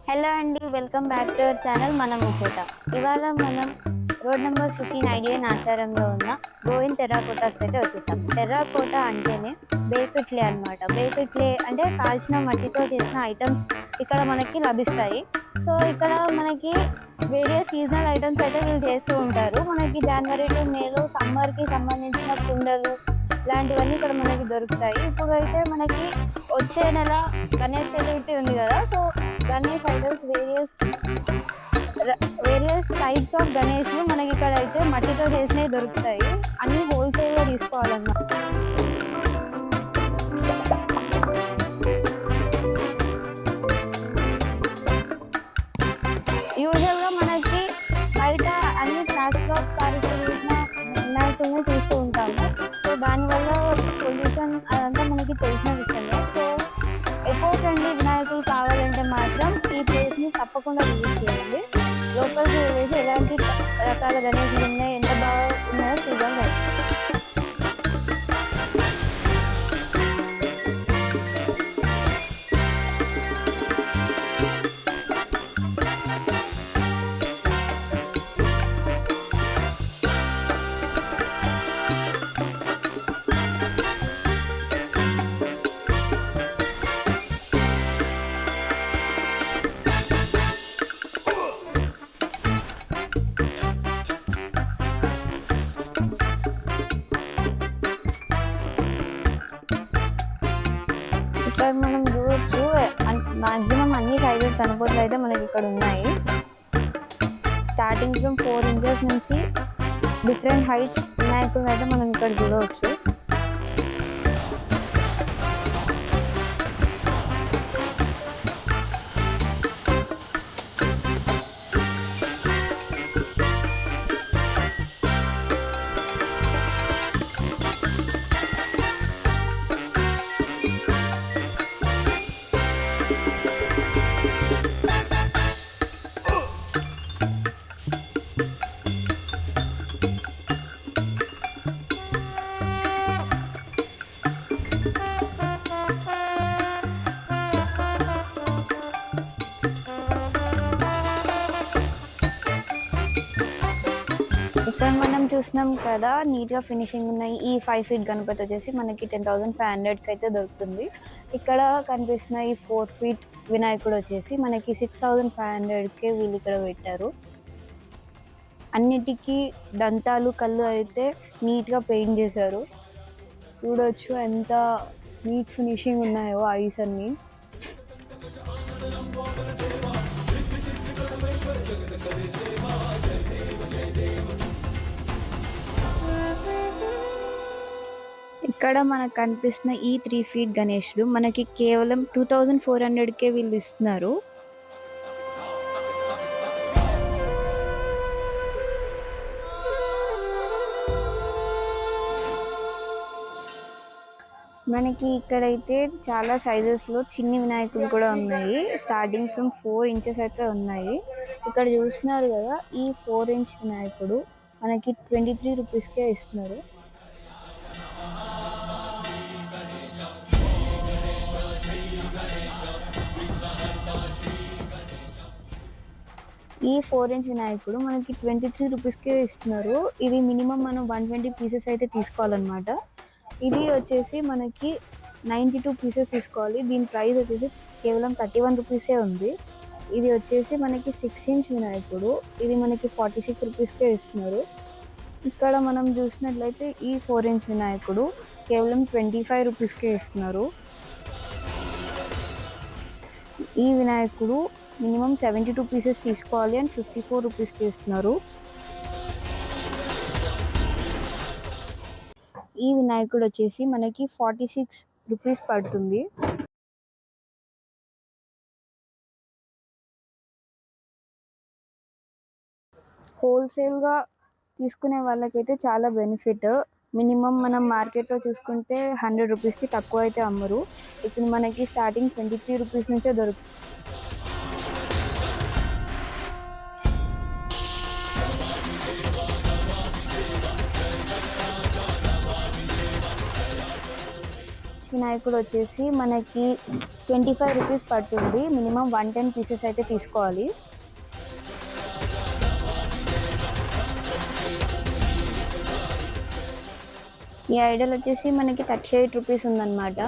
Hello అండి, welcome back to our channel మనం ముచ్చట. ఇవాళ మనం రోడ్ నెంబర్ 15 ఐడియన్ ఆచారంలో ఉన్న గోవింద్ టెర్రాకోటాస్కి అయితే వచ్చేసాం. టెర్రాకోటా అంటేనే బేక్డ్ క్లే అనమాట. బేక్డ్ క్లే అంటే కాల్చిన మట్టితో చేసిన ఐటమ్స్ ఇక్కడ మనకి లభిస్తాయి. సో ఇక్కడ మనకి వేరియస్ సీజనల్ ఐటమ్స్ అయితే వీళ్ళు చేస్తూ ఉంటారు. మనకి జనవరి టు మేలో సమ్మర్కి సంబంధించిన కుండలు ఇలాంటివన్నీ ఇక్కడ మనకి దొరుకుతాయి. ఇప్పుడు అయితే మనకి వచ్చే నెల గణేష్ చతుర్థి ఉంది కదా, so Ganesh idols various types of గణేష్లు మనకి ఇక్కడ అయితే మట్టితో చేసినవి దొరుకుతాయి. అన్ని హోల్సేల్గా తీసుకోవాలన్నమాట. యూజువల్గా మనకి బయట అన్ని ప్లాస్టిక్ ఆఫ్ ప్యారిస్లో చేసిన వినాయకుల్ని చూస్తూ ఉంటాము. సో దానివల్ల పొల్యూషన్ అదంతా మనకి తెలిసిన విషయమే. సో ఎకో ఫ్రెండ్లీ వినాయకులు కావాలంటే మాత్రం ఈ ప్లేస్ని తప్పకుండా విజిట్ చేయండి. లోకల్కి వెళ్ళేసి ఎలాంటి రకాల గణేషులు ఉన్నాయి, ఎంత బాగా ఉన్నాయో చూద్దాం. ఇక్కడ మనం చూడొచ్చు, మాక్సిమం అన్ని సైజెస్ కనపట్లు అయితే మనకి ఇక్కడ ఉన్నాయి. స్టార్టింగ్ ఫ్రమ్ 4 inches నుంచి డిఫరెంట్ హైట్స్ వినాయకులు అయితే మనం ఇక్కడ చూడవచ్చు. ఇక్కడ మనం చూసినాం కదా, నీట్గా ఫినిషింగ్ ఉన్నాయి. ఈ 5 feet గణపతి వచ్చేసి మనకి 10,500కి అయితే దొరుకుతుంది. ఇక్కడ కనిపిస్తున్న ఈ 4 feet వినాయకుడు వచ్చేసి మనకి 6,500కే వీళ్ళు ఇక్కడ పెట్టారు. అన్నిటికీ దంతాలు, కళ్ళు అయితే నీట్గా పెయింట్ చేశారు. చూడొచ్చు ఎంత నీట్ ఫినిషింగ్ ఉన్నాయో ఐస్ అన్నీ. ఇక్కడ మనకు కనిపిస్తున్న ఈ 3 feet గణేష్లు మనకి కేవలం 2,400కే వీళ్ళు ఇస్తున్నారు. మనకి ఇక్కడైతే చాలా సైజెస్లో చిన్ని వినాయకులు కూడా ఉన్నాయి. స్టార్టింగ్ ఫ్రమ్ 4 inches అయితే ఉన్నాయి. ఇక్కడ చూస్తున్నారు కదా, ఈ 4 inch వినాయకుడు మనకి 23 rupeesకే ఇస్తున్నారు. ఈ 4 inch వినాయకుడు మనకి 23 rupeesకే ఇస్తున్నారు. ఇది మినిమం మనం 120 pieces అయితే తీసుకోవాలన్నమాట. ఇది వచ్చేసి మనకి 92 pieces తీసుకోవాలి. దీని ప్రైస్ వచ్చేసి కేవలం 31 rupeesే ఉంది. ఇది వచ్చేసి మనకి 6 inch వినాయకుడు, ఇది మనకి 46 rupeesకే ఇస్తున్నారు. ఇక్కడ మనం చూసినట్లయితే ఈ 4 inch వినాయకుడు కేవలం 25 rupeesకే ఇస్తున్నారు. ఈ వినాయకుడు మినిమం 72 pieces తీసుకోవాలి అని 54 rupeesకి ఇస్తున్నారు. ఈ వినాయకుడు వచ్చేసి మనకి 46 rupees పడుతుంది. హోల్సేల్గా తీసుకునే వాళ్ళకైతే చాలా బెనిఫిట్. మినిమం మనం మార్కెట్లో చూసుకుంటే 100 rupeesకి తక్కువ అయితే అమ్మరు. ఇప్పుడు మనకి స్టార్టింగ్ 23 rupees నుంచే దొరుకుతుంది. వినాయకుడు వచ్చేసి మనకి 25 రూపీస్ పడుతుంది. మినిమం 110 పీసెస్ అయితే తీసుకోవాలి. ఈ ఐడల్ వచ్చేసి మనకి 38 రూపీస్ ఉందన్నమాట.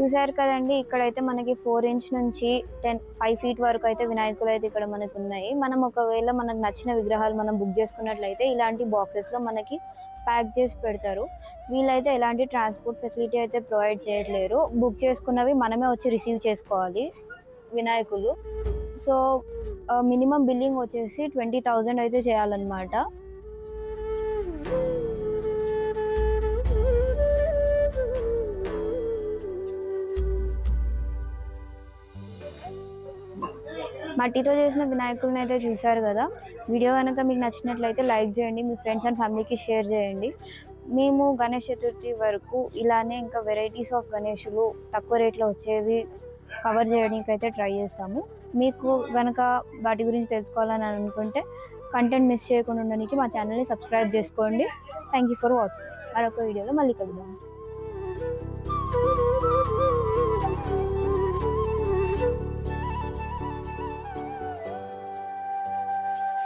చూసారు కదండి, ఇక్కడైతే మనకి 4 ఇంచ్ నుంచి 5 ఫీట్ వరకు అయితే వినాయకులు అయితే ఇక్కడ మనకు ఉన్నాయి. మనం ఒకవేళ మనకు నచ్చిన విగ్రహాలు మనం బుక్ చేసుకున్నట్లయితే ఇలాంటి బాక్సెస్ లో మనకి ప్యాక్ చేసి పెడతారు. వీళ్ళైతే ఎలాంటి ట్రాన్స్పోర్ట్ ఫెసిలిటీ అయితే ప్రొవైడ్ చేయట్లేరు. బుక్ చేసుకున్నవి మనమే వచ్చి రిసీవ్ చేసుకోవాలి వినాయకులు. సో మినిమం బిల్లింగ్ వచ్చేసి 20,000 అయితే చేయాలన్నమాట. మట్టితో చేసిన వినాయకుడిని అయితే చూసారు కదా. వీడియో కనుక మీకు నచ్చినట్లయితే లైక్ చేయండి, మీ ఫ్రెండ్స్ అండ్ ఫ్యామిలీకి షేర్ చేయండి. మేము గణేష్ చతుర్థి వరకు ఇలానే ఇంకా వెరైటీస్ ఆఫ్ గణేషులు తక్కువ రేట్లో వచ్చేవి కవర్ చేయడానికి అయితే ట్రై చేస్తాము. మీకు కనుక వాటి గురించి తెలుసుకోవాలని అనుకుంటే కంటెంట్ మిస్ చేయకుండా ఉండడానికి మా ఛానల్ని సబ్స్క్రైబ్ చేసుకోండి. Thank you for watching. మరొక వీడియోలో మళ్ళీ కలుద్దాం.